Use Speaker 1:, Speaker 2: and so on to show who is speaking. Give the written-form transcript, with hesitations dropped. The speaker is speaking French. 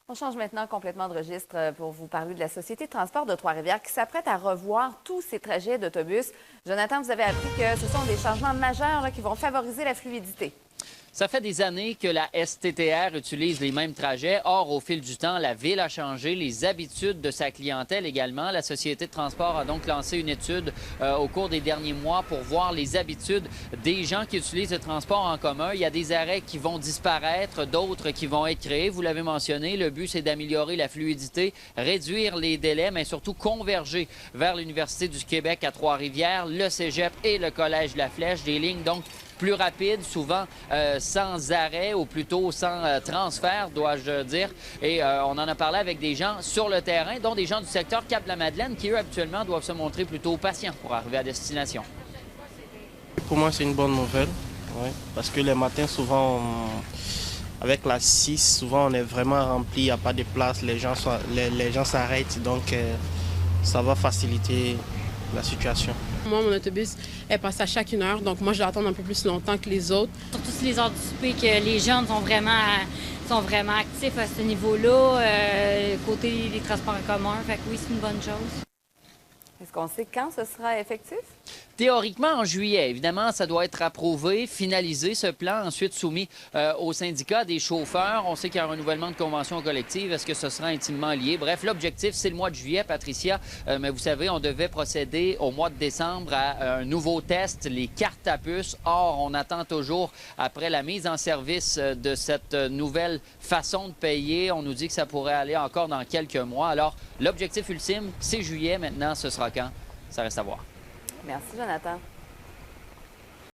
Speaker 1: On change maintenant complètement de registre pour vous parler de la Société de transport de Trois-Rivières qui s'apprête à revoir tous ses trajets d'autobus. Jonathan, vous avez appris que ce sont des changements majeurs qui vont favoriser la fluidité.
Speaker 2: Ça fait des années que la STTR utilise les mêmes trajets. Or, au fil du temps, la Ville a changé les habitudes de sa clientèle également. La Société de transport a donc lancé une étude au cours des derniers mois pour voir les habitudes des gens qui utilisent le transport en commun. Il y a des arrêts qui vont disparaître, d'autres qui vont être créés. Vous l'avez mentionné, le but, c'est d'améliorer la fluidité, réduire les délais, mais surtout converger vers l'Université du Québec à Trois-Rivières, le Cégep et le Collège La Flèche. Des lignes, donc, plus rapides, souvent sans arrêt ou plutôt sans transfert, dois-je dire. Et on en a parlé avec des gens sur le terrain, dont des gens du secteur Cap-de-la-Madeleine qui, eux, actuellement, doivent se montrer plutôt patients pour arriver à destination.
Speaker 3: Pour moi, c'est une bonne nouvelle, ouais, parce que les matins, souvent, avec la 6, souvent, on est vraiment rempli, il n'y a pas de place, les gens s'arrêtent, donc ça va faciliter la situation.
Speaker 4: Moi, mon autobus est passé à chaque 1 heure, donc moi, je dois attendre un peu plus longtemps que les autres.
Speaker 5: Surtout si les heures du souper, que les jeunes sont vraiment actifs à ce niveau-là, côté des transports en commun. Fait que oui, c'est une bonne chose.
Speaker 1: Est-ce qu'on sait quand ce sera effectif?
Speaker 2: Théoriquement, en juillet. Évidemment, ça doit être approuvé, finalisé, ce plan, ensuite soumis au syndicat des chauffeurs. On sait qu'il y a un renouvellement de convention collective. Est-ce que ce sera intimement lié? Bref, l'objectif, c'est le mois de juillet, Patricia. Mais vous savez, on devait procéder au mois de décembre à un nouveau test, les cartes à puces. Or, on attend toujours, après la mise en service de cette nouvelle façon de payer, on nous dit que ça pourrait aller encore dans quelques mois. Alors, l'objectif ultime, c'est juillet. Maintenant, ce sera quand? Ça reste à voir.
Speaker 1: Merci, Jonathan.